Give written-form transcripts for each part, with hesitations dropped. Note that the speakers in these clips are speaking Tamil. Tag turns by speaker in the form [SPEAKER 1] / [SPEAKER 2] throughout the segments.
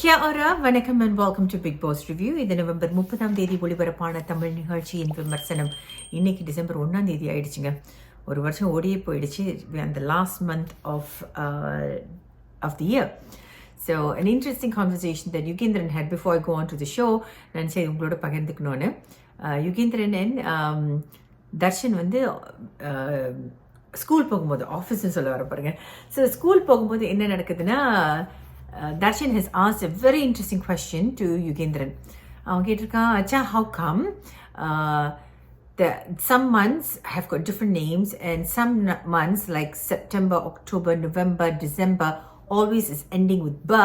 [SPEAKER 1] Kia ora, vanakkam and welcome to Big Boss Review. இது நவம்பர் 30ஆம் தேதி ஒளிபரப்பான தமிழ் நிகழ்ச்சியின் விமர்சனம். இன்னைக்கு டிசம்பர் 1ஆம் தேதி ஆயிடுச்சுங்க. ஒரு வருஷம் ஓடியே போயிடுச்சு. And the last month of the year. So an interesting conversation that Yugendran had before I go on to the show. நான் சரி உங்களோட பகிர்ந்துக்கணும்னு. Yugendran and தர்ஷன் வந்து ஸ்கூல் போகும்போது ஆஃபீஸ்ன்னு சொல்ல வர பாருங்க. ஸோ ஸ்கூல் போகும்போது என்ன நடக்குதுன்னா Darshan has asked a very interesting question to Yugendran. அவன் கேட்டிருக்கான், Acha, how come some months have got different names and some months like September, October, November, December always is ending with ba.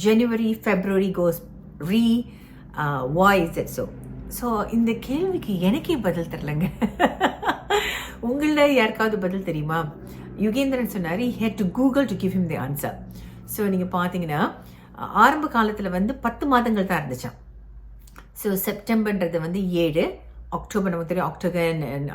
[SPEAKER 1] January, February goes re. Why is that so? So இந்த கேள்விக்கு எனக்கே பதில் தெரியலங்க. உங்கள யாருக்காவது பதில் தெரியுமா? யுகேந்திரன் சொன்னார் he had to Google to give him the answer. So நீங்கள் பார்த்தீங்கன்னா ஆரம்ப காலத்தில் வந்து 10 மாதங்கள் தான் இருந்துச்சான். ஸோ செப்டம்பர்ன்றது வந்து 7, அக்டோபர் நமக்கு தெரியும் octagon and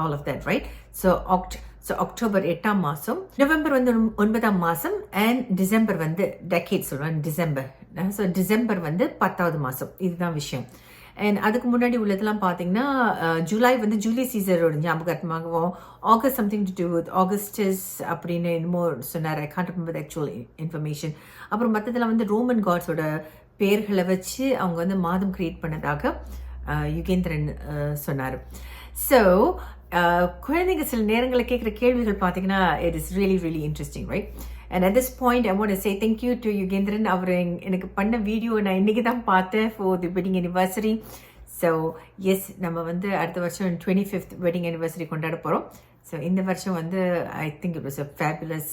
[SPEAKER 1] all of that right. So October 8ஆம் மாதம், நவம்பர் வந்து 9ஆம் மாதம் அண்ட் டிசம்பர் வந்து டெக்கேட் சொல்லுவாங்க டிசம்பர். ஸோ டிசம்பர் வந்து 10ஆவது மாதம். இதுதான் விஷயம். அண்ட் அதுக்கு முன்னாடி உள்ளதெல்லாம் பார்த்தீங்கன்னா ஜூலை வந்து ஜூலியஸ் சீசரோட ஞாபகார்த்தமாகவும், August something to do with Augustus அப்படின்னு என்னமோ சொன்னார். I can't remember the actual information. அப்புறம் மற்றதெல்லாம் வந்து ரோமன் காட்ஸோட பேர்களை வச்சு அவங்க வந்து மாதம் கிரியேட் பண்ணதாக யுகேந்திரன் சொன்னார். ஸோ குழந்தைங்க சில நேரங்களில் கேட்குற கேள்விகள் பார்த்தீங்கன்னா it is really really interesting right. And at this point, I want to say thank you to Yugendran. அவர் எனக்கு பண்ண வீடியோ நான் இன்றைக்கி தான் பார்த்தேன் for the wedding anniversary. So yes, நம்ம வந்து அடுத்த வருஷம் 25th wedding anniversary கொண்டாட போகிறோம். ஸோ இந்த வருஷம் வந்து I think it was a fabulous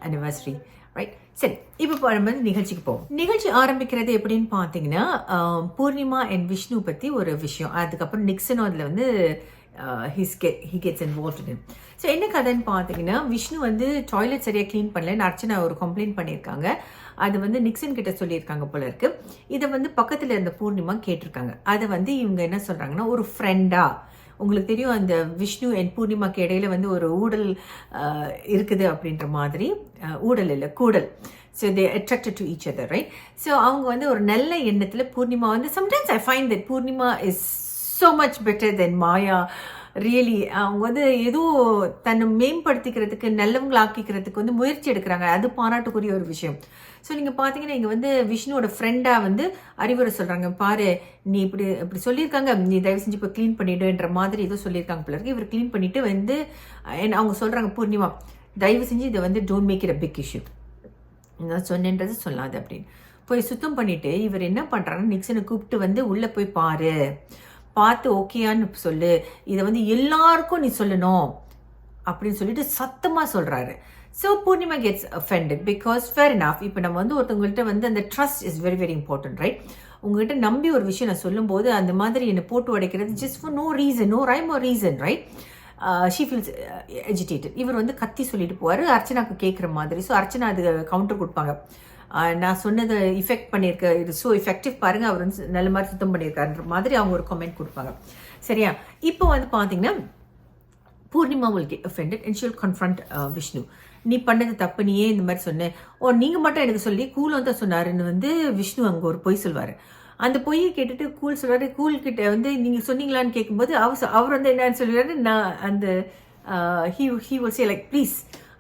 [SPEAKER 1] anniversary. Right. சரி, இப்போ நம்ம நிகழ்ச்சிக்கு போவோம். நிகழ்ச்சி ஆரம்பிக்கிறது எப்படின்னு பார்த்தீங்கன்னா பூர்ணிமா அண்ட் விஷ்ணு பற்றி ஒரு விஷயம். அதுக்கப்புறம் நிக்சனும் அதில் வந்து he gets involved in it. So என்ன கதைன்னு பார்த்தீங்கன்னா விஷ்ணு வந்து டாய்லெட் சரியாக க்ளீன் பண்ணலன்னு அர்ச்சனா ஒரு கம்ப்ளைண்ட் பண்ணியிருக்காங்க. அது வந்து நிக்சன் கிட்ட சொல்லியிருக்காங்க போல இருக்கு. இதை வந்து பக்கத்தில் இருந்த பூர்ணிமா கேட்டிருக்காங்க. அதை வந்து இவங்க என்ன சொல்கிறாங்கன்னா ஒரு ஃப்ரெண்டா, உங்களுக்கு தெரியும் அந்த விஷ்ணு அண்ட் பூர்ணிமாக்கு இடையில வந்து ஒரு ஊடல் இருக்குது அப்படின்ற மாதிரி, ஊடல் இல்லை கூடல். So they attracted to each other right. So அவங்க வந்து ஒரு நல்ல எண்ணத்தில் பூர்ணிமா வந்து sometimes I find that Poornima is so much better than Maya. Really அவங்க வந்து ஏதோ தன்னை மேம்படுத்திக்கிறதுக்கு நல்லவங்களாக்கிக்கிறதுக்கு வந்து முயற்சி எடுக்கிறாங்க. அது பாராட்டுக்குரிய ஒரு விஷயம். ஸோ நீங்கள் பார்த்தீங்கன்னா இங்கே வந்து விஷ்ணுவோட ஃப்ரெண்டாக வந்து அறிவுரை சொல்கிறாங்க, பாரு நீ இப்படி சொல்லியிருக்காங்க, நீ தயவு செஞ்சு இப்போ க்ளீன் பண்ணிவிடுன்ற மாதிரி ஏதோ சொல்லியிருக்காங்க போல இருக்கு. இவர் க்ளீன் பண்ணிவிட்டு வந்து அவங்க சொல்கிறாங்க பூர்ணிமா தயவு செஞ்சு இதை வந்து don't make it a big issue, நான் சொன்னேன்றது சொல்லாது அப்படின்னு போய் சுத்தம் பண்ணிவிட்டு இவர் என்ன பண்ணுறாங்கன்னா நிக்சனை கூப்பிட்டு வந்து உள்ளே போய் பார்த்து ஓகேயான்னு சொல்லு, இதை வந்து எல்லாருக்கும் நீ சொல்லணும் அப்படின்னு சொல்லிட்டு சத்தமாக சொல்கிறாரு. So Poornima gets offended because fair enough. இப்போ நம்ம வந்து ஒருத்தவங்கள்ட்ட வந்து அந்த trust is very very important right. உங்கள்கிட்ட நம்பி ஒரு விஷயம் நான் சொல்லும்போது அந்த மாதிரி என்னை போட்டு உடைக்கிறது just for no reason, no rhyme or reason right. She feels agitated. இவர் வந்து கத்தி சொல்லிட்டு போவார் அர்ச்சனாக்கு கேட்குற மாதிரி. ஸோ அர்ச்சனா அது கவுண்டர் கொடுப்பாங்க, நான் சொன்னதை இஃபெக்ட் பண்ணியிருக்க, இது ஸோ எஃபெக்டிவ் பாருங்கள், அவர் வந்து நல்ல மாதிரி சுத்தம் பண்ணியிருக்காருன்ற மாதிரி அவங்க ஒரு கமெண்ட் கொடுப்பாங்க. சரியா? இப்போ வந்து பார்த்தீங்கன்னா Purnima will get offended and she'll confront Vishnu. நீ பண்ணது தப்பு, நீ ஏன் இந்த மாதிரி சொன்னேன், நீங்கள் மட்டும் எனக்கு சொல்லி கூல் வந்து சொன்னாருன்னு வந்து விஷ்ணு அங்கே ஒரு பொய் சொல்வார். அந்த பொய்யை கேட்டுட்டு கூல் சொல்வார். கூல் கிட்ட வந்து நீங்கள் சொன்னீங்களான்னு கேட்கும்போது அவர் வந்து என்னன்னு சொல்லுவாரு, நான் அந்த he will say like please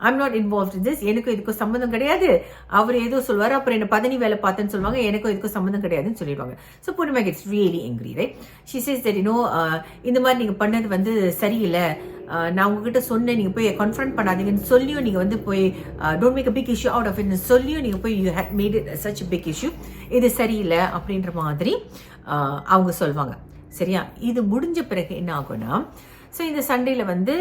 [SPEAKER 1] I'm not involved in this, எனக்கும் இதுக்கும் சம்மந்தம் கிடையாது. அவர் ஏதோ சொல்வார், அப்புறம் என்ன பதனி வேலை பார்த்தேன்னு சொல்லுவாங்க, எனக்கும் இதுக்கும் சம்மந்தம் கிடையாதுன்னு சொல்லிடுவாங்க. So Poornima gets really angry right. She says that இந்த மாதிரி நீங்கள் பண்ணது வந்து சரியில்லை, நான் உங்ககிட்ட சொன்னேன், நீங்கள் போய் கன்ஃபரண்ட் பண்ணாதீங்கன்னு சொல்லியும் நீங்கள் வந்து போய் don't make a big issue out of இட்னு சொல்லியும் நீங்கள் போய் you had made it such a big issue, இது சரியில்லை அப்படின்ற மாதிரி அவங்க சொல்லுவாங்க. சரியா? இது முடிஞ்ச பிறகு என்ன ஆகும்னா, ஸோ இந்த சண்டேல வந்து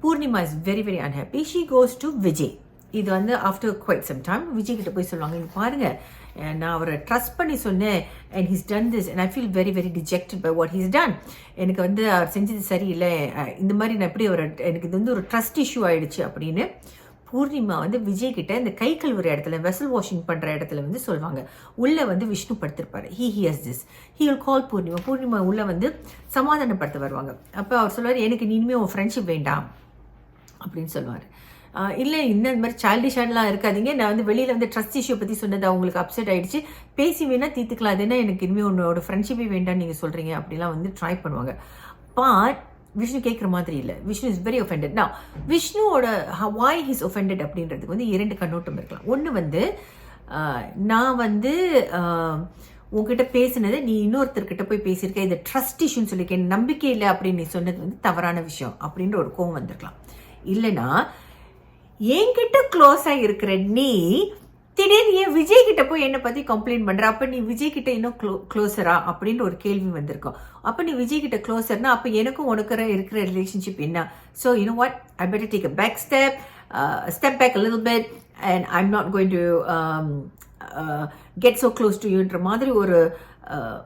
[SPEAKER 1] Poornima is very very unhappy. She goes to Vijay. இது வந்து after quite some time Vijay கிட்ட போய் சொல்லுவாங்க, இங்கே பாருங்கள் நான் அவரை ட்ரஸ்ட் பண்ணி சொன்னேன் and he's done this and I feel very very dejected by what he's done. எனக்கு வந்து அவர் செஞ்சது சரியில்லை, இந்த மாதிரி நான் எப்படி எனக்கு இது வந்து ஒரு ட்ரஸ்ட் இஷ்யூ ஆயிடுச்சு அப்படின்னு பூர்ணிமா வந்து விஜய் கிட்ட இந்த கை கழுவுற இடத்துல வெசல் வாஷிங் பண்ணுற இடத்துல வந்து சொல்லுவாங்க. உள்ளே வந்து Vishnu படுத்திருப்பாரு. he has this, he will call Purnima உள்ளே வந்து சமாதானப்படுத்த வருவாங்க. அப்போ அவர் சொல்லுவார், எனக்கு இனிமேல் உன் ஃப்ரெண்ட்ஷிப் வேண்டாம் அப்படின்னு சொல்லுவார். இல்லை இந்த மாதிரி சைல்டிஷாலாம் இருக்காதீங்க, நான் வந்து வெளியில் வந்து ட்ரஸ்ட் இஷ்யூ பற்றி சொன்னது அவங்களுக்கு அப்செட் ஆகிடுச்சு, பேசி வேணால் தீர்த்துக்கலாம், அது என்ன எனக்கு இனிமேல் உன்னோட ஃப்ரெண்ட்ஷிப்பே வேண்டாம்னு நீங்கள் சொல்கிறீங்க அப்படிலாம் வந்து ட்ரை பண்ணுவாங்க. பட் விஷ்ணு கேட்குற மாதிரி இல்லை. Vishnu is very offended. நான் விஷ்ணுவோட வாய் ஹிஸ் ஒஃபெண்டட் அப்படின்றதுக்கு வந்து 2 கண்ணோட்டம் இருக்கலாம். ஒன்று வந்து நான் வந்து உங்ககிட்ட பேசுனது நீ இன்னொருத்தர்கிட்ட போய் பேசியிருக்க, இது ட்ரஸ்ட் இஷ்யூன்னு சொல்லியிருக்கேன், நம்பிக்கை இல்லை அப்படின்னு நீ சொன்னது வந்து தவறான விஷயம் அப்படின்ற ஒரு கோவம் வந்திருக்கலாம். இல்லைன்னா என்கிட்ட க்ளோஸாக இருக்கிற நீ திடீர்னு ஏன் விஜய் கிட்ட போய் என்னை பற்றி கம்ப்ளைண்ட் பண்ணுற, அப்போ நீ விஜய் கிட்ட இன்னும் க்ளோஸரா அப்படின்ற ஒரு கேள்வி வந்திருக்கும். அப்போ நீ விஜய் கிட்ட க்ளோஸர்னா அப்போ எனக்கும் உனக்கு இருக்கிற ரிலேஷன்ஷிப் என்ன? So you know what, I better take a back step back a little bit and I am not going to get so close to யூன்ற மாதிரி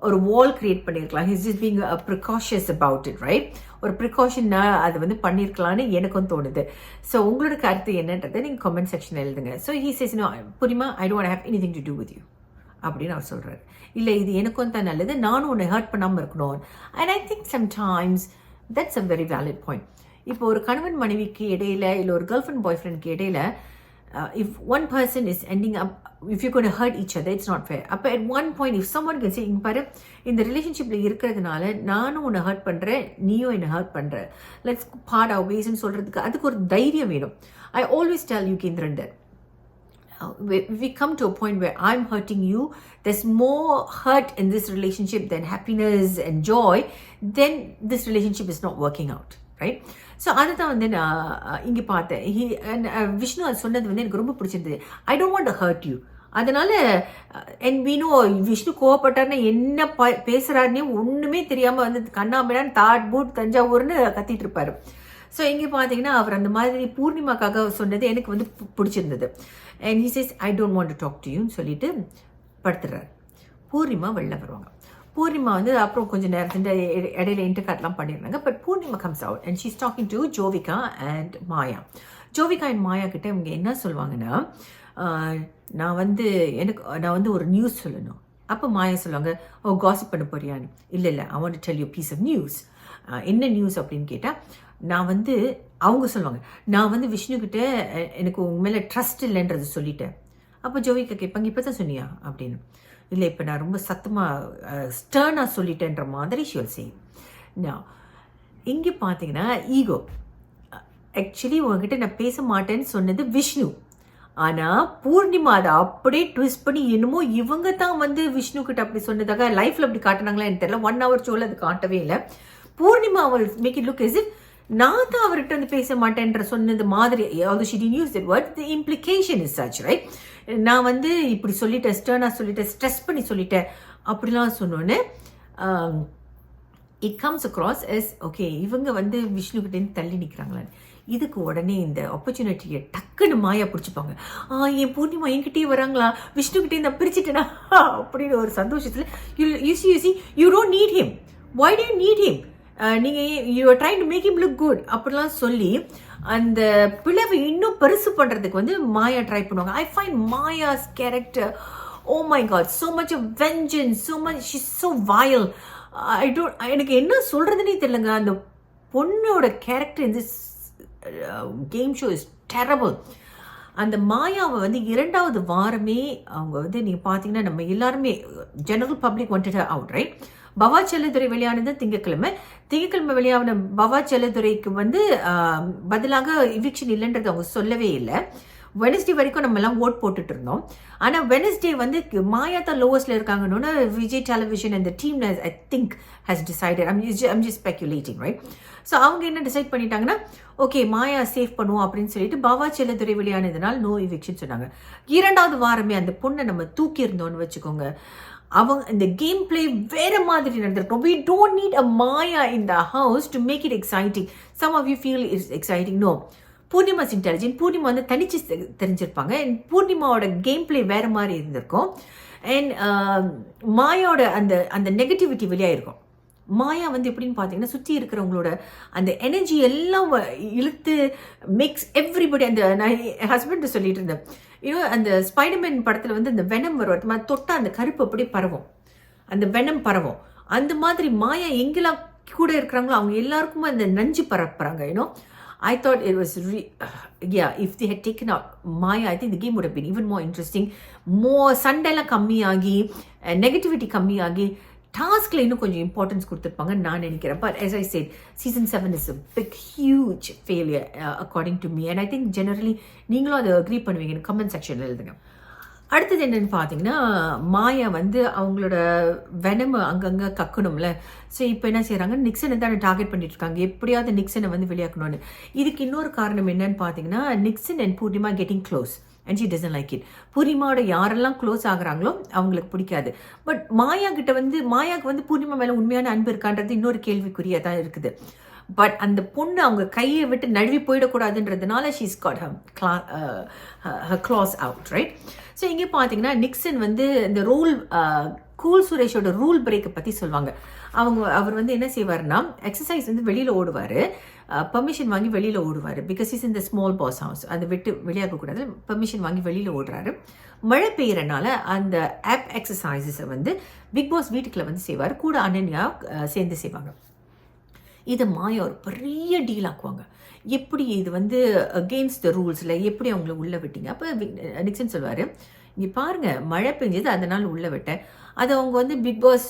[SPEAKER 1] ஒரு வால் கிரியேட் பண்ணியிருக்கலாம். He's just being precautious about it, right? ஒரு ப்ரிகாஷன்னா அது வந்து பண்ணியிருக்கலான்னு எனக்கும் தோணுது. ஸோ உங்களோட கருத்து என்னன்றதை நீங்கள் கமெண்ட் செக்ஷன் எழுதுங்க. ஸோ ஹீ சேஸ் நோ புரியுமா, I don't have anything to do with you அப்படின்னு அவர் சொல்கிறார். இல்லை இது எனக்கும் தான் நல்லது, நானும் உன்னை ஹர்ட் பண்ணாமல் இருக்கணும். And I think sometimes that's a very valid point. இப்போ ஒரு கணவன் மனைவிக்கு இடையில இல்லை ஒரு கேர்ள் ஃப்ரெண்ட் பாய் ஃப்ரெண்ட்க்கு இடையில if one person is ending up, if you're going to hurt each other, it's not fair. அப்போ at one point if someone can say, இங்க பாரு இந்த ரிலேஷன்ஷிப்பில் இருக்கிறதுனால நானும் உன்னை ஹர்ட் பண்ணுறேன், நீயும் என்னை ஹர்ட் பண்ணுற, லெட்ஸ் பார்ட் அவர் வேஸ்ன்னு சொல்கிறதுக்கு அதுக்கு ஒரு தைரியம் வேணும். I always tell you Kendran that we come to a point where I'm hurting you, there's more hurt in this relationship than happiness and joy, then this relationship is not working out, right? So அதுதான் வந்து நான் இங்கே பார்த்தேன். விஷ்ணு அது சொன்னது வந்து எனக்கு ரொம்ப பிடிச்சிருந்தது. I don't want to hurt you. அதனால என் வீணு விஷ்ணு கோவப்பட்டார்னு என்ன பேசுகிறாருன்னே ஒன்றுமே தெரியாமல் வந்து கண்ணாமிடான் தாட் பூட் தஞ்சாவூர்னு கத்திட்டு இருப்பார். ஸோ இங்கே பார்த்தீங்கன்னா அவர் அந்த மாதிரி பூர்ணிமாக்காக சொன்னது எனக்கு வந்து பிடிச்சிருந்தது. And he says I don't want to talk to யூன்னு சொல்லிட்டு படுத்துடுறாரு. பூர்ணிமா வெளில வருவாங்க. பூர்ணிமா வந்து அப்புறம் கொஞ்சம் நேரத்தில் இடையில இன்டர்காட்லாம் பண்ணியிருந்தாங்க. But Poornima comes out and she's talking to Jovika and Maya. Jovika and Maya கிட்ட இவங்க என்ன சொல்லுவாங்கன்னா, நான் வந்து ஒரு நியூஸ் சொல்லணும். அப்போ மாயா சொல்லுவாங்க, ஓ காசிப் பண்ண போறியான்னு. இல்லை I want to tell you piece of news. என்ன நியூஸ் அப்படின்னு கேட்டால் நான் வந்து அவங்க சொல்லுவாங்க, நான் வந்து விஷ்ணு கிட்ட எனக்கு உங்க மேலே ட்ரஸ்ட் இல்லைன்றது சொல்லிட்டேன். அப்போ ஜோவிகா கேட்பாங்க, இப்போ தான் சொன்னியா அப்படின்னு. இல்லை இப்போ நான் ரொம்ப சத்தமாக ஸ்டர்னாக சொல்லிட்டேன்ற மாதிரி ஷியல் செய்யும். நான் இங்கே பார்த்தீங்கன்னா ஈகோ. ஆக்சுவலி உங்ககிட்ட நான் பேச மாட்டேன்னு சொன்னது விஷ்ணு. ஆனால் பூர்ணிமா அதை அப்படியே ட்விஸ்ட் பண்ணி என்னமோ இவங்க தான் வந்து விஷ்ணு கிட்ட அப்படி சொன்னதாக லைஃப்பில் அப்படி காட்டினாங்களா எனக்கு தெரியல. 1 hour ஷோவில் அது காட்டவே இல்லை. பூர்ணிமா அவள் make it look as if நான் தான் அவர்கிட்ட வந்து பேச மாட்டேன்ற சொன்னது மாதிரி. although she didn't use that word, the implication is such, right? நான் வந்து இப்படி சொல்லிட்டேன், ஸ்டர்னாக சொல்லிட்டேன், ஸ்ட்ரெஸ் பண்ணி சொல்லிட்டேன் அப்படிலாம் சொன்னோன்னே it comes across S okay இவங்க வந்து விஷ்ணுக்கிட்டேருந்து தள்ளி நிற்கிறாங்களான்னு. இதுக்கு உடனே இந்த ஆப்பர்ச்சுனிட்டியை டக்குன்னு மாயா பிடிச்சிப்பாங்க. என் பூர்ணிமா என்கிட்டயே வராங்களா, விஷ்ணுக்கிட்டே நான் பிரிச்சுட்டேனா அப்படின்னு ஒரு சந்தோஷத்தில் you don't need him, why do you need him? நீங்கள் you are trying to make him look good அப்படிலாம் சொல்லி அந்த பிளவை இன்னும் பெருசு பண்ணுறதுக்கு வந்து மாயா ட்ரை பண்ணுவாங்க. I find Maya's character, oh my God, so much of vengeance, so much, she is so vile. எனக்கு என்ன சொல்கிறதுனே தெரியலங்க. அந்த பொண்ணோட கேரக்டர் இந்த கேம் ஷோ இஸ் டெரபிள். அந்த மாயாவை வந்து 2வது வாரமே அவங்க வந்து நீங்கள் பார்த்தீங்கன்னா நம்ம எல்லாருமே general public wanted her out, right? Bava Chelladurai வெளியானது திங்கக்கிழமை வெளியான பவா செல்லதுரைக்கு வந்து பதிலாக இவிக்ஷன் இல்லைன்றது அவங்க சொல்லவே இல்லை. வெனஸ்டே வரைக்கும் நம்ம எல்லாம் ஓட் போட்டுட்டு இருந்தோம். ஆனால் வெனஸ்டே வந்து மாயா தான் லோவஸ்ட்ல இருக்காங்கன்னு விஜய் டெலிவிஷன் அந்த team I think has decided. I'm just ஸ்பெக்குலேட்டிங், right? So அவங்க என்ன டிசைட் பண்ணிட்டாங்கன்னா, ஓகே மாயா சேவ் பண்ணுவோம் அப்படின்னு சொல்லிட்டு பவா செல்லதுரை வெளியானதுனால நோ இவிக்ஷன் சொன்னாங்க. 2வது வாரமே அந்த பொண்ணை நம்ம தூக்கி இருந்தோம்னு வச்சுக்கோங்க, அவங்க இந்த கேம் பிளே வேற மாதிரி நடந்திருக்கும். We don't need a Maya in the house to make it exciting. Some of you feel it's exciting. No. Poornima's intelligent. Poornima வந்து தனிச்சு தெரிஞ்சிருப்பாங்க. அண்ட் பூர்ணிமாவோட கேம் பிளே வேற மாதிரி இருந்திருக்கும். அண்ட் மாயாவோட அந்த நெகட்டிவிட்டி வெளியாயிருக்கும். மாயா வந்து எப்படின்னு பார்த்தீங்கன்னா சுற்றி இருக்கிறவங்களோட அந்த எனர்ஜி எல்லாம் இழுத்து மிக்ஸ் எவ்ரிபடி. அந்த நான் என் ஹஸ்பண்ட் சொல்லிட்டு இருந்தேன், அந்த ஸ்பைடர்மேன் படத்தில் வந்து அந்த வெனம் வரும், தொட்டா அந்த கருப்பு அப்படி பரவும், அந்த வெனம் பரவும். அந்த மாதிரி மாயா எங்கெல்லாம் கூட இருக்கிறாங்களோ அவங்க எல்லாருக்குமே அந்த நஞ்சு பரப்புறாங்க. I thought it was yeah, if they had taken out Maya, I think the game would have been even more interesting. More சண்டைலாம் கம்மியாகி நெகட்டிவிட்டி கம்மியாகி டாஸ்கில் இன்னும் கொஞ்சம் இம்பார்ட்டன்ஸ் கொடுத்துருப்பாங்கன்னு நான் நினைக்கிறேன். But as I said, season 7 is a big huge failure according to me, and I think generally நீங்களும் அதை அக்ரி பண்ணுவீங்கன்னு கமெண்ட் செக்ஷனில் எழுதுங்க. அடுத்தது என்னென்னு பார்த்தீங்கன்னா, மாயா வந்து அவங்களோட வெனம் அங்கங்கே கக்கணும்ல. ஸோ இப்போ என்ன செய்கிறாங்க, நிக்சனை தான் டார்கெட் பண்ணிட்டு இருக்காங்க, எப்படியாவது நிக்சனை வந்து வெளியாக்கணும்னு. இதுக்கு இன்னொரு காரணம் என்னன்னு பார்த்தீங்கன்னா, Nixen and Poornima getting close and she doesn't like it. பூர்ணிமாவோட யாரெல்லாம் க்ளோஸ் ஆகுறாங்களோ அவங்களுக்கு பிடிக்காது. பட் மாயாவுக்கு வந்து பூர்ணிமா மேலே உண்மையான அன்பு இருக்கான்றது இன்னொரு கேள்விக்குறியாக தான் இருக்குது. பட் அந்த பொண்ணு அவங்க கையை விட்டு நழுவி போயிடக்கூடாதுன்றதுனால she's got her claws out, right? So இங்கே பார்த்தீங்கன்னா நிக்சன் வந்து இந்த கூல் சுரேஷோட ரூல் பிரேக்கை பற்றி சொல்லுவாங்க. அவர் வந்து என்ன செய்வார்னா, எக்ஸசைஸ் வந்து வெளியில் ஓடுவார், பர்மிஷன் வாங்கி வெளியில் ஓடுவார். பிகாஸ் இஸ் இந்த ஸ்மால் பாஸ் ஹவுஸ், அதை விட்டு வெளியாகக்கூடாது, பர்மிஷன் வாங்கி வெளியில் ஓடுறாரு. மழை பெய்யறனால அந்த ஆப் எக்ஸசைஸஸை வந்து பிக் பாஸ் வீட்டுக்குள்ள வந்து செய்வார், கூட அனன்யா சேர்ந்து செய்வாங்க. இதை மாயா ஒரு பெரிய டீல் ஆக்குவாங்க. எப்படி இது வந்து அகெயின்ஸ்ட் த ரூல்ஸில் எப்படி அவங்கள உள்ளே விட்டீங்க? அப்போ நிக்சன் சொல்வார், இங்கே பாருங்கள், மழை பெஞ்சது அதனால் உள்ளே விட்டேன், அதை அவங்க வந்து பிக் பாஸ்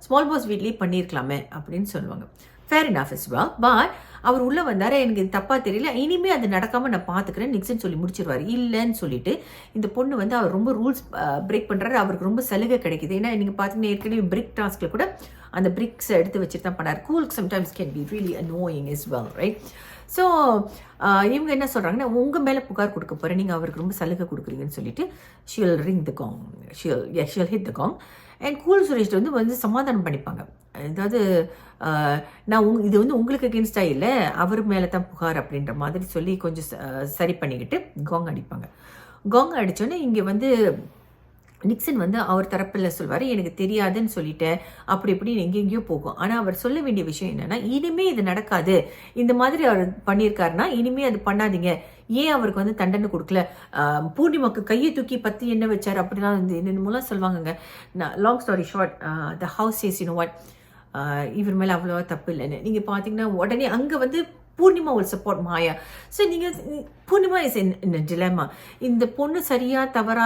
[SPEAKER 1] ஸ்மால் பாஸ் வீட்லேயே பண்ணியிருக்கலாமே அப்படின்னு சொல்லுவாங்க. Fair enough as well. But அவர் உள்ளே வந்தார், எனக்கு இது தப்பாக தெரியல, இனிமேல் அது நடக்காமல் நான் பார்த்துக்கிறேன் நிக்சன் சொல்லி முடிச்சிருவார். இல்லைன்னு சொல்லிட்டு இந்த பொண்ணு வந்து அவர் ரொம்ப ரூல்ஸ் பிரேக் பண்ணுறாரு, அவருக்கு ரொம்ப சலுகை கிடைக்குது. ஏன்னா நீங்கள் பார்த்தீங்கன்னா ஏற்கனவே பிரிக் டாஸ்கில் கூட அந்த பிரிக்ஸை எடுத்து வச்சுட்டு தான் பண்ணார். Cool sometimes can be really annoying is well, right? So இவங்க என்ன சொல்கிறாங்கன்னா, உங்கள் மேலே புகார் கொடுக்க போகிறேன், நீங்கள் அவருக்கு ரொம்ப சலுகை கொடுக்குறீங்கன்னு சொல்லிட்டு she'll ring the gong, she'll hit the gong. And cool Suresh வந்து சமாதானம் பண்ணிப்பாங்க. அதாவது இது வந்து உங்களுக்கு அகேன்ஸ்டாக இல்லை, அவர் மேலே தான் புகார் அப்படின்ற மாதிரி சொல்லி கொஞ்சம் சரி பண்ணிக்கிட்டு காங் அடிப்பாங்க. காங் அடித்தோன்னே இங்கே வந்து நிக்சன் வந்து அவர் தரப்பில் சொல்வார், எனக்கு தெரியாதுன்னு சொல்லிட்டேன், அப்படி இப்படின்னு எங்கெங்கேயோ போகும். ஆனால் அவர் சொல்ல வேண்டிய விஷயம் என்னென்னா, இனிமேல் இது நடக்காது, இந்த மாதிரி அவர் பண்ணியிருக்காருன்னா இனிமேல் அது பண்ணாதீங்க. ஏன் அவருக்கு வந்து தண்டனை கொடுக்கல? பூர்ணிமாக்கு கையை தூக்கி பற்றி என்ன வச்சார் அப்படிலாம் வந்து என்னென்னமோலாம் சொல்லுவாங்கங்க. Long story short, the house says you know what, இவர் மேலே அவ்வளோவா தப்பு இல்லைன்னு. நீங்கள் பார்த்தீங்கன்னா உடனே அங்கே வந்து Poornima will support Maya. So நீங்கள் பூர்ணிமா இஸ் இன் டிலெமா. இந்த பொண்ணு சரியா தவறா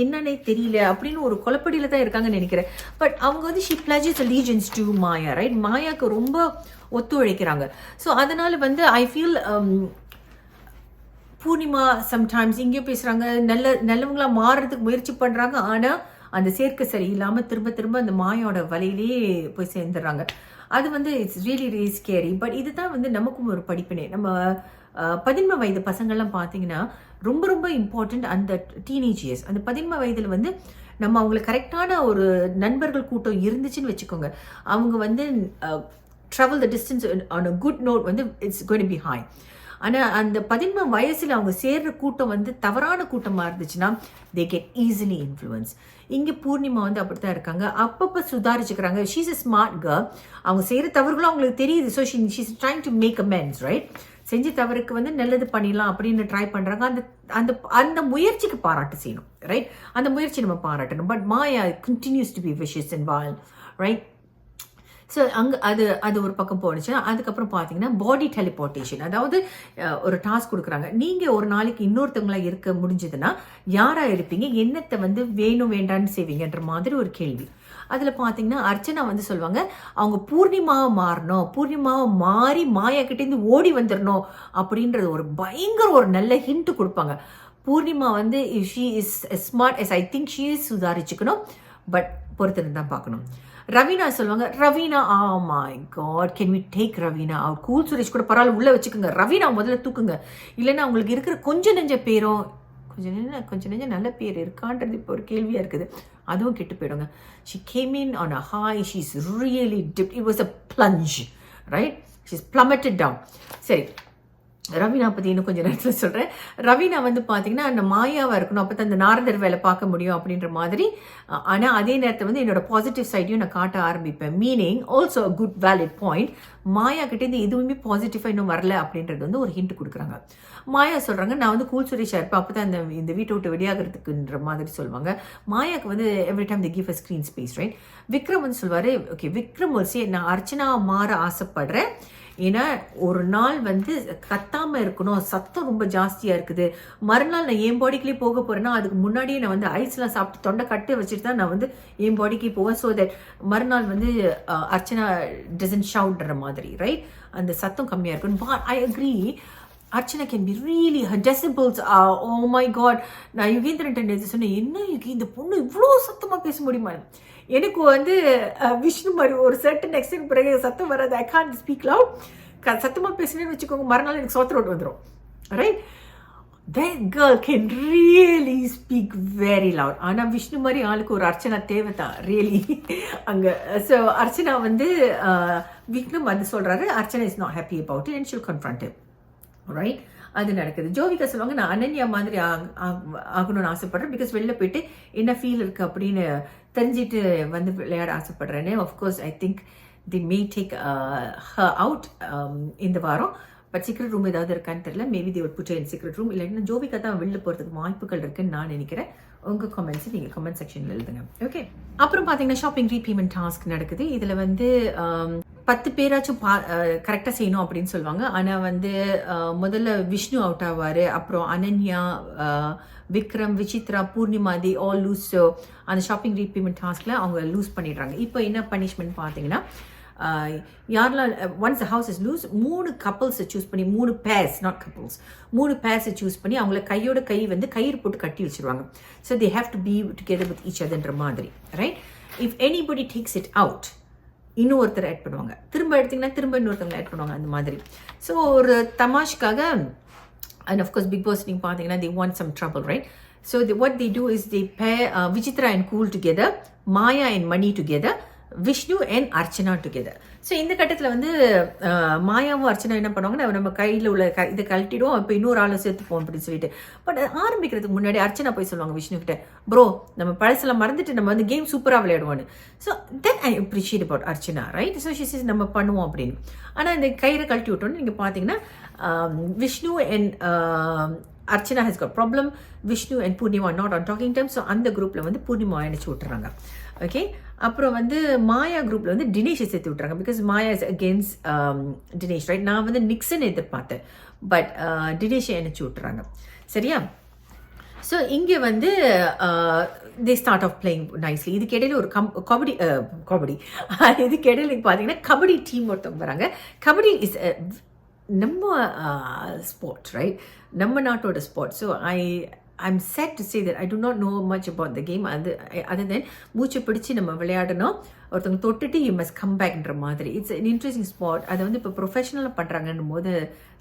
[SPEAKER 1] என்னன்னே தெரியல அப்படின்னு ஒரு குழப்படியில் தான் இருக்காங்கன்னு நினைக்கிறேன். பட் அவங்க வந்து she pledges allegiance to Maya, right? மாயாவுக்கு ரொம்ப ஒத்துழைக்கிறாங்க. ஸோ அதனால் வந்து ஐ ஃபீல் பூர்ணிமா சம்டைம்ஸ் இங்கேயும் பேசுகிறாங்க, நல்லவங்களா மாறுறதுக்கு முயற்சி பண்ணுறாங்க, ஆனால் அந்த சேர்க்கை சரியில்லாமல் திரும்ப திரும்ப அந்த மாயோட வலையிலே போய் சேர்ந்துடுறாங்க. அது வந்து it's really really scary. But இதுதான் வந்து நமக்கும் ஒரு படிப்பினை. நம்ம 15 வயது பசங்கள்லாம் பார்த்தீங்கன்னா ரொம்ப ரொம்ப இம்பார்ட்டண்ட். அந்த டீனேஜ் இயர்ஸ், அந்த 15 வயதில் வந்து நம்ம அவங்களுக்கு கரெக்டான ஒரு நண்பர்கள் கூட்டம் இருந்துச்சுன்னு வச்சுக்கோங்க, அவங்க வந்து travel the distance on a good note வந்து it's going to be high. ஆனால் அந்த 15 வயசில் அவங்க சேர்ற கூட்டம் வந்து தவறான கூட்டமாக இருந்துச்சுன்னா தே கெட் ஈஸிலி இன்ஃப்ளூயன்ஸ். இங்கே பூர்ணிமா வந்து அப்படி தான் இருக்காங்க, அப்பப்போ சுதாரிச்சுக்கிறாங்க. ஷீஸ் அ ஸ்மார்ட் கேர்ள், அவங்க செய்கிற தவறுகளும் அவங்களுக்கு தெரியுது. So she's trying to make amends, right? செஞ்ச தவறுக்கு வந்து நல்லது பண்ணிடலாம் அப்படின்னு ட்ரை பண்ணுறாங்க. அந்த அந்த முயற்சிக்கு பாராட்டு செய்யணும், ரைட்? அந்த முயற்சி நம்ம பாராட்டணும். But Maya continues to be vicious and vile, right? So அங்கே அது ஒரு பக்கம் போணுச்சு. அதுக்கப்புறம் பார்த்தீங்கன்னா பாடி டெலிபோர்ட்டேஷன், அதாவது ஒரு டாஸ்க் கொடுக்குறாங்க. நீங்கள் ஒரு நாளைக்கு இன்னொருத்தவங்களா இருக்க முடிஞ்சதுன்னா யாராக இருப்பீங்க, என்னத்தை வந்து வேணும் வேண்டான்னு செய்வீங்கன்ற மாதிரி ஒரு கேள்வி. அதில் பார்த்தீங்கன்னா அர்ச்சனா வந்து சொல்லுவாங்க, அவங்க பூர்ணிமாவை மாறணும், பூர்ணிமாவை மாறி மாயா கிட்டேருந்து ஓடி வந்துடணும் அப்படின்றது ஒரு பயங்கர ஒரு நல்ல ஹிண்ட் கொடுப்பாங்க. பூர்ணிமா வந்து she is smart as I think she is சுதாரிச்சுக்கணும். பட் பொறுத்திருந்து தான் பார்க்கணும். ரவீனா சொல்லுவாங்க, Raveena my God can we take Raveena out? Cool Suresh கூட பரவாயில்ல உள்ளே வச்சுக்கோங்க, ரவீனா முதல்ல தூக்குங்க, இல்லைன்னா அவங்களுக்கு இருக்கிற கொஞ்சம் நெஞ்ச பேரும் கொஞ்சம் நெஞ்ச நல்ல பேர் இருக்கான்றது இப்போ ஒரு கேள்வியாக இருக்குது, அதுவும் கெட்டு போயிடுங்க. She came in on a high, she is really dip, it was a plunge, right? She is plummeted down. சரி, ரவீனா பற்றி இன்னும் கொஞ்சம் நேரத்தில் சொல்கிறேன். ரவீனா வந்து பார்த்தீங்கன்னா அந்த மாயாவாக இருக்கணும், அப்போ தான் அந்த நாரதர் வேலை பார்க்க முடியும் அப்படின்ற மாதிரி. ஆனால் அதே நேரத்தில் வந்து என்னோட பாசிட்டிவ் சைடையும் நான் காட்ட ஆரம்பிப்பேன். Meaning also a good valid point. Maya கிட்டேருந்து எதுவுமே பாசிட்டிவாக இன்னும் வரல அப்படின்றது வந்து ஒரு ஹிண்ட் கொடுக்குறாங்க. மாயா சொல்கிறாங்க, நான் வந்து கூல் சுரேஷாக இருப்பேன், அப்போ தான் இந்த வீட்டை விட்டு வெளியாகிறதுக்குன்ற மாதிரி சொல்லுவாங்க. மாயாவுக்கு வந்து every time the give a screen space, right? Vikram வந்து சொல்வார், ஓகே விக்ரம் ஒரு நான் அர்ச்சனா மாற ஆசைப்படுறேன், ஏன்னா ஒரு நாள் வந்து கத்தாமல் இருக்கணும், சத்தம் ரொம்ப ஜாஸ்தியாக இருக்குது, மறுநாள் நான் என் பாடிக்குள்ளே போக போகிறேன்னா அதுக்கு முன்னாடியே நான் வந்து ஐஸ்லாம் சாப்பிட்டு தொண்டை கட்டு வச்சுட்டு தான் நான் வந்து என் பாடிக்கு போவேன். ஸோ தட் மறுநாள் வந்து அர்ச்சனா டசன்ட் ஷவுட்ன்ற மாதிரி, ரைட்? அந்த சத்தம் கம்மியாக இருக்கும். But I agree, Archana can be really, her decibels are, oh my god. நான் யுகேந்திரன் சொன்னேன், என்ன இந்த பொண்ணு இவ்வளோ சத்தமாக பேச முடியுமா? எனக்கு வந்து விஷ்ணு மாதிரி ஒரு சர்டன் எக்ஸ்டென்ட் பிறகு சத்தம் வராது, ஐ கான்ட் ஸ்பீக் லவுட். சத்தமாக பேசினேன்னு வச்சுக்கோங்க, மறுநாள் எனக்கு சோத்த ரோட் வந்துடும், right? That girl can really speak very loud. ஆனால் விஷ்ணு மாதிரி ஆளுக்கு ஒரு அர்ச்சனா தேவை தான், ரியலி அங்கே. ஸோ அர்ச்சனா வந்து விக்ரம் வந்து சொல்கிறாரு, Archana is not happy about it and she'll confront him, right? அது நடக்குது. ஜோவிகா சொல்லுவாங்க, நான் அனன்யா மாதிரி ஆகணும்னு ஆசைப்படுறேன், பிகாஸ் வெளில போயிட்டு என்ன ஃபீல் இருக்குது அப்படின்னு தெரிஞ்சிட்டு வந்து விளையாட ஆசைப்படுறேன்னு. Of course I think they may take her out இந்த வாரம். பட் சீக்ரெட் ரூம் ஏதாவது இருக்கான்னு தெரியல, maybe they would put in secret room. இல்லைன்னா ஜோவிகா தான் வெளில போகிறதுக்கு வாய்ப்புகள் இருக்குன்னு நான் நினைக்கிறேன். உங்கள் கமெண்ட்ஸ் நீங்கள் கமெண்ட் செக்ஷனில் எழுதுங்க, ஓகே? அப்புறம் பார்த்தீங்கன்னா ஷாப்பிங் ரீபேமெண்ட் டாஸ்க் நடக்குது. இதில் வந்து 10 பேராச்சும் கரெக்டாக செய்யணும் அப்படின்னு சொல்லுவாங்க. ஆனால் வந்து முதல்ல விஷ்ணு அவுட் ஆவார், அப்புறம் Ananya, Vikram, Vichitra, Poornima, they all lose. So அந்த ஷாப்பிங் ரீபேமெண்ட் டாஸ்கில் அவங்க லூஸ் பண்ணிடுறாங்க. இப்போ என்ன பனிஷ்மெண்ட் பார்த்தீங்கன்னா, யாரெல்லாம் ஒன்ஸ் ஹவுஸ் இஸ் லூஸ் 3 கப்பல்ஸை சூஸ் பண்ணி, 3 பேர்ஸ், நாட் கப்பல்ஸ், 3 பேர்ஸை சூஸ் பண்ணி அவங்கள கையோட கை வந்து கயிறு போட்டு கட்டி வச்சுருவாங்க. So they have to be together with each அதர்ன்ற மாதிரி, right? If anybody takes it out, இன்னொருத்தர் ஆட் பண்ணுவாங்க, திரும்ப எடுத்திங்கன்னா திரும்ப இன்னொருத்தவங்க ஆட் பண்ணுவாங்க, அந்த மாதிரி. ஸோ ஒரு தமாஷ்காக, அண்ட் ஆஃப்கோர்ஸ் பிக் பாஸ் நீங்கள் பார்த்தீங்கன்னா they want some trouble, right? So what they do is they pair Vichitra and Cool together, Maya and Mani together, Vishnu and Archana together. So இந்த கட்டத்தில் வந்து மாயாவும் அர்ச்சனா என்ன பண்ணுவாங்கன்னா, நம்ம கையில் உள்ள இதை கழட்டிடுவோம், இப்போ இன்னொரு ஆளை சேர்த்துப்போம் அப்படின்னு சொல்லிட்டு. பட் ஆரம்பிக்கிறதுக்கு முன்னாடி அர்ச்சனா போய் சொல்லுவாங்க விஷ்ணு கிட்ட, ப்ரோ நம்ம பழசெல்லாம் மறந்துட்டு நம்ம வந்து கேம் சூப்பராக விளையாடுவோன்னு. So then I appreciate about Archana, right? So she says நம்ம பண்ணுவோம் அப்படின்னு. ஆனால் இந்த கயிறை கழட்டி விட்டோன்னு நீங்கள் பார்த்தீங்கன்னா Vishnu and Archana has got problem. Vishnu and Poornima are not on talking terms. So அந்த குரூப்பில் வந்து பூர்ணிமா அணைச்சி விட்டுறாங்க, ஓகே? அப்புறம் வந்து மாயா குரூப்பில் வந்து தினேஷை சேர்த்து விட்டுறாங்க, because Maya is against Dinesh, right? நான் வந்து நிக்சன் எதிர்பார்த்தேன், பட் தினேஷை அணைச்சி விட்டுறாங்க, சரியா? ஸோ இங்கே வந்து they start off playing nicely. இதுக்கு இடையில ஒரு கபடி இதுக்கு இடையில பார்த்தீங்கன்னா கபடி டீம் ஒருத்தவங்க வராங்க. கபடி இஸ் நம்ம ஸ்போர்ட், ரைட்? நம்ம நாட்டோட sport. So I'm sad to say that I do not know much about the game other than மூச்சு பிடிச்சி நம்ம விளையாடணும், ஒருத்தவங்க தொட்டுட்டு யூ மஸ்ட் கம் பேக்ன்ற மாதிரி. It's an interesting sport. அதை வந்து இப்போ ப்ரொஃபஷனலாக பண்ணுறாங்கன்னும் போது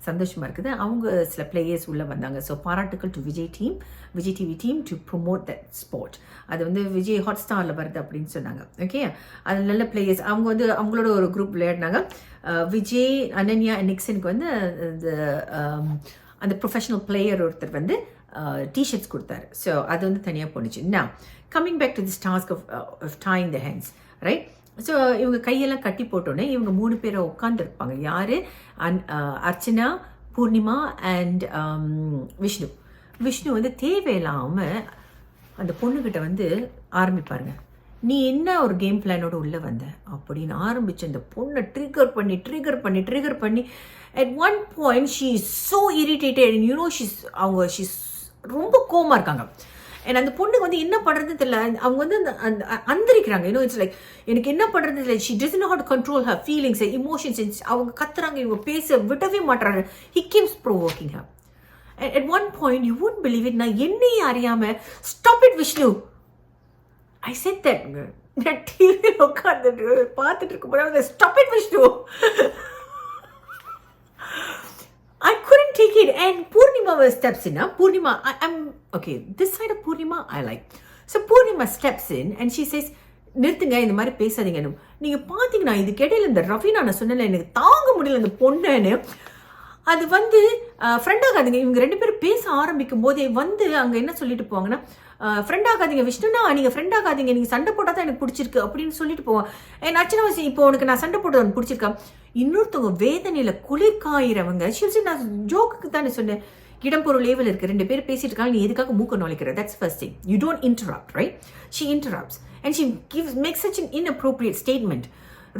[SPEAKER 1] சந்தோஷமாக இருக்குது. அவங்க சில பிளேயர்ஸ் உள்ளே வந்தாங்க. ஸோ பாராட்டுக்கள் to Vijay TV team to promote that sport. அது வந்து விஜய் ஹாட் ஸ்டாரில் வருது அப்படின்னு சொன்னாங்க, ஓகே? அது நல்ல பிளேயர்ஸ். அவங்க வந்து அவங்களோட ஒரு குரூப் விளையாடினாங்க. விஜய், அனன்யா, நிக்சனுக்கு வந்து அந்த ப்ரொஃபஷனல் பிளேயர் ஒருத்தர் வந்து டிஷர்ட்ஸ் கொடுத்தாரு. ஸோ அது வந்து தனியாக போணுச்சு. நான் coming back to this task of tying the hands, right? So இவங்க கையெல்லாம் கட்டி போட்டோன்னே இவங்க 3 பேரை உட்காந்துருப்பாங்க. யார்? அர்ச்சனா, பூர்ணிமா அண்ட் விஷ்ணு வந்து தேவையில்லாமல் அந்த பொண்ணுக்கிட்ட வந்து ஆரம்பிப்பாருங்க, நீ என்ன ஒரு கேம் பிளானோட உள்ளே வந்த அப்படின்னு ஆரம்பிச்சு அந்த பொண்ணை ட்ரிகர் பண்ணி at one point she is so irritated and you know she's ரொம்ப கோவமாக இருக்காங்க. அண்ட் அந்த பொண்ணுக்கு வந்து என்ன பண்ணுறதுன்னு தெரியல. அவங்க வந்து அந்தரிக்கிறாங்க, யூனோ இட்ஸ் லைக் எனக்கு என்ன பண்ணுறது இல்லை. She doesn't know how to control her feelings, emotions. அவங்க கத்துறாங்க, இவங்க பேச விடவே மாட்டாங்க. He keeps provoking her. And at one point you wouldn't believe it, நான் என்னையே அறியாமல் stop it Vishnu, I said that. நான் டிவியில் உட்காந்துட்டு பார்த்துட்டு இருக்கும்போது stop it Vishnu, I couldn't take it. And Poornima steps in. Poornima, I'm okay. This side of Poornima, I like. So Poornima steps in and she says, நிறுத்துங்க, இந்த மாதிரி பேசாதீங்க. நீங்கள் பார்த்தீங்கன்னா இது கேடையில் இந்த ரவி நான் சொன்னல, எனக்கு தாங்க முடியல இந்த பொண்ணுன்னு. அது வந்து ஃப்ரெண்ட் ஆகாதீங்க. இவங்க 2 பேரும் பேச ஆரம்பிக்கும் போதே வந்து அங்கே என்ன சொல்லிட்டு போவாங்கன்னா, ஃப்ரெண்ட் ஆகாதீங்க விஷ்ணுனா, நீங்கள் ஃப்ரெண்ட் ஆகாதீங்க, நீங்கள் சண்டை போட்டால் தான் எனக்கு பிடிச்சிருக்கு அப்படின்னு சொல்லிட்டு போவோம். என் அச்சனவாசி இப்போ உனக்கு நான் சண்டை போட்டது உனக்கு பிடிச்சிருக்கா? இன்னொருத்தவங்க வேதனையில் குளிர் காயிறவங்க. ஷில்சி நான் ஜோக்குக்கு தானே சொன்னேன், இடம்பொருள் லேவல் இருக்குது, 2 பேர் பேசிட்டு இருக்காங்க, நீ எதுக்காக மூக்க நுழைக்கிற? That's first thing. You don't interrupt, right? She interrupts and she makes such an inappropriate statement.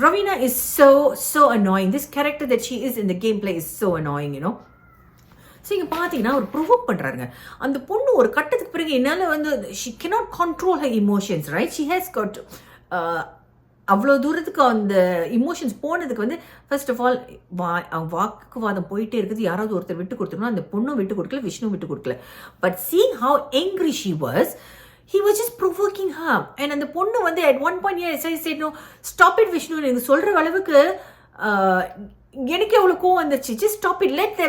[SPEAKER 1] Ravina is so annoying. This character that she is in the gameplay is so annoying, you know. So இங்கே பார்த்தீங்கன்னா ஒரு ப்ரொவோக் பண்ணுறாங்க. அந்த பொண்ணு ஒரு கட்டத்துக்கு பிறகு என்னால் வந்து she cannot control her emotions, right? She has got அவ்வளோ தூரத்துக்கு அந்த இமோஷன்ஸ் போனதுக்கு வந்து ஃபர்ஸ்ட் ஆஃப் ஆல் வாக்குவாதம் போயிட்டே இருக்குது. யாராவது ஒருத்தர் விட்டு கொடுத்துருக்கணும். அந்த பொண்ணும் விட்டு கொடுக்கல, விஷ்ணு விட்டு கொடுக்கல. But seeing how angry she was, he was just provoking her. And அந்த பொண்ணு வந்து at one point yes I said no, stop it Vishnu, எனக்கு சொல்கிற அளவுக்கு எனக்கு எவ்வளோ கோவம் வந்துச்சு. Just stop it, let the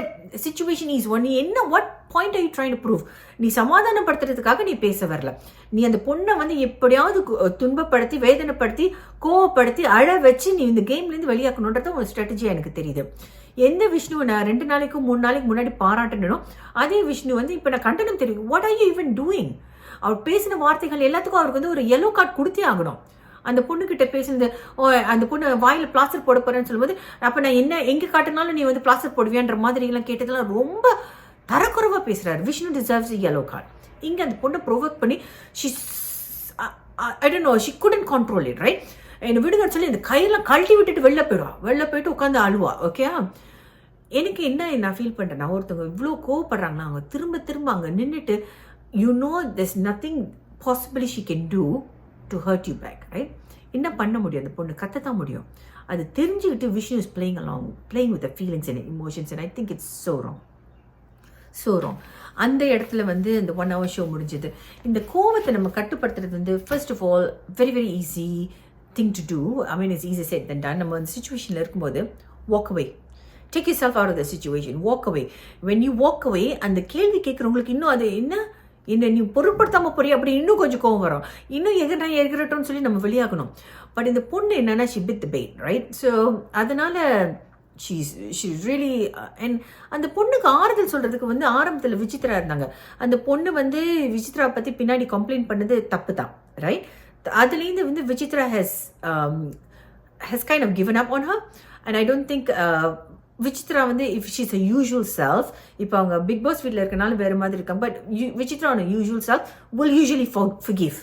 [SPEAKER 1] situation ease on. நீ என்ன what point are you trying to prove? நீ சமாதானப்படுத்துறதுக்காக நீ பேச வரல. நீ அந்த பொண்ணை வந்து எப்படியாவது துன்பப்படுத்தி வேதனைப்படுத்தி கோவப்படுத்தி அழ வச்சு நீ இந்த கேம்லேருந்து வெளியாக்கணுன்றது ஒரு ஸ்ட்ராட்டஜியாக எனக்கு தெரியுது. எந்த விஷ்ணுவை நான் 2 நாளைக்கு 3 நாளைக்கு முன்னாடி பாராட்டணும், அதே விஷ்ணு வந்து இப்போ நான் கண்டனம் தெரியும். What are you even doing? அவர் பேசின வார்த்தைகள் எல்லாத்துக்கும் அவருக்கு வந்து ஒரு yellow card கொடுத்தே ஆகணும். அந்த பொண்ணுக்கிட்ட பேசுனது, அந்த பொண்ணு வாயில் பிளாஸ்டர் போட போறேன்னு சொல்லும்போது, அப்போ நான் என்ன எங்கே காட்டினாலும் நீ வந்து பிளாஸ்டர் போடுவியான்ற மாதிரி எல்லாம் கேட்டதெல்லாம் ரொம்ப தரக்குறைவாக பேசுகிறாரு. Vishnu deserves yellow card. இங்கே அந்த பொண்ணை ப்ரொவோக் பண்ணி I don't know, she couldn't control it, right? என்னை விடுங்கன்னு சொல்லி இந்த கையெல்லாம் கழட்டி விட்டுட்டு வெளில போயிட்டு உட்காந்து அழுவா. ஓகே, எனக்கு என்ன நான் ஃபீல் பண்ணுறேன்னா, ஒருத்தவங்க இவ்வளோ கோவப்படுறாங்கன்னா அவங்க திரும்ப அங்கே நின்றுட்டு there's nothing possibly she can do to hurt you back, right? என்ன பண்ண முடியும்? அந்த பொண்ணு கத்தத்தான் முடியும். அது தெரிஞ்சுக்கிட்டு Vishnu is playing with the feelings and emotions, and I think it's so wrong. அந்த இடத்துல வந்து இந்த 1 hour ஷோ முடிஞ்சது. இந்த கோவத்தை நம்ம கட்டுப்படுத்துறது வந்து first of all very very easy thing to do. I mean it's easy said than done. நம்ம அந்த சிச்சுவேஷனில் இருக்கும்போது walk away. Take yourself out of the situation. Walk away. When you walk away, அந்த கேள்வி கேட்குறவங்களுக்கு இன்னும் அது என்ன நீ பொருட்படுத்தாமல் போறிய அப்படி இன்னும் கொஞ்சம் கோவம் வரும். இன்னும் எகிறட்டோன்னு சொல்லி நம்ம வெளியாகணும். பட் இந்த பொண்ணு என்னன்னா she bit the bait, right? So அதனால she's really and அந்த பொண்ணுக்கு ஆறுதல் சொல்றதுக்கு வந்து ஆரம்பத்தில் விசித்ரா இருந்தாங்க. அந்த பொண்ணு வந்து விசித்ரா பற்றி பின்னாடி கம்ப்ளைண்ட் பண்ணது தப்பு தான், ரைட்? அதுலேருந்து வந்து Vichitra has kind of given up on her, and I don't think Vichitra வந்து if she's a usual self, இப்போ அவங்க பிக் பாஸ் வீட்டில் இருக்கனால வேறு மாதிரி இருக்காங்க. But Vichitra on usual self will usually forgive.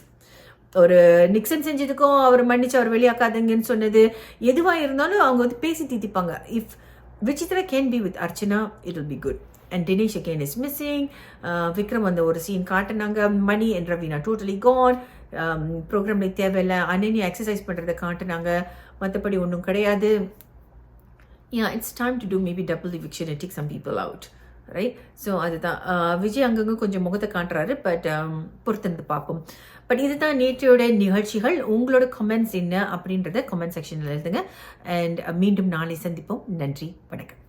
[SPEAKER 1] ஒரு நிக்சன் செஞ்சதுக்கும் அவர் மன்னிச்சு அவர் வெளியாக்காதங்கன்னு சொன்னது எதுவாக இருந்தாலும் அவங்க வந்து பேசி தீர்த்திப்பாங்க. If Vichitra can be with Archana, it will be good. And Dinesh again is missing. Vikram அந்த ஒரு சீன் காட்டினாங்க. Mani and Raveena totally gone. ப்ரோக்ராமில் தேவையில்லை. அனன்யா எக்ஸசைஸ் பண்ணுறதை காட்டினாங்க. மற்றபடி ஒன்றும் கிடையாது. Yeah, it's time to do maybe double eviction and take some people out, right? So அதுதான் விஜய் அங்கங்க கொஞ்சம் முகத்தை காட்டுறாரு. பட் பொறுத்திருந்து பார்ப்போம். பட் இதுதான் நேற்றையோட நிகழ்ச்சிகள். உங்களோட கமெண்ட்ஸ் என்ன அப்படின்றத கமெண்ட் செக்ஷனில் எழுதுங்க. அண்ட் மீண்டும் நாளை சந்திப்போம். நன்றி, வணக்கம்.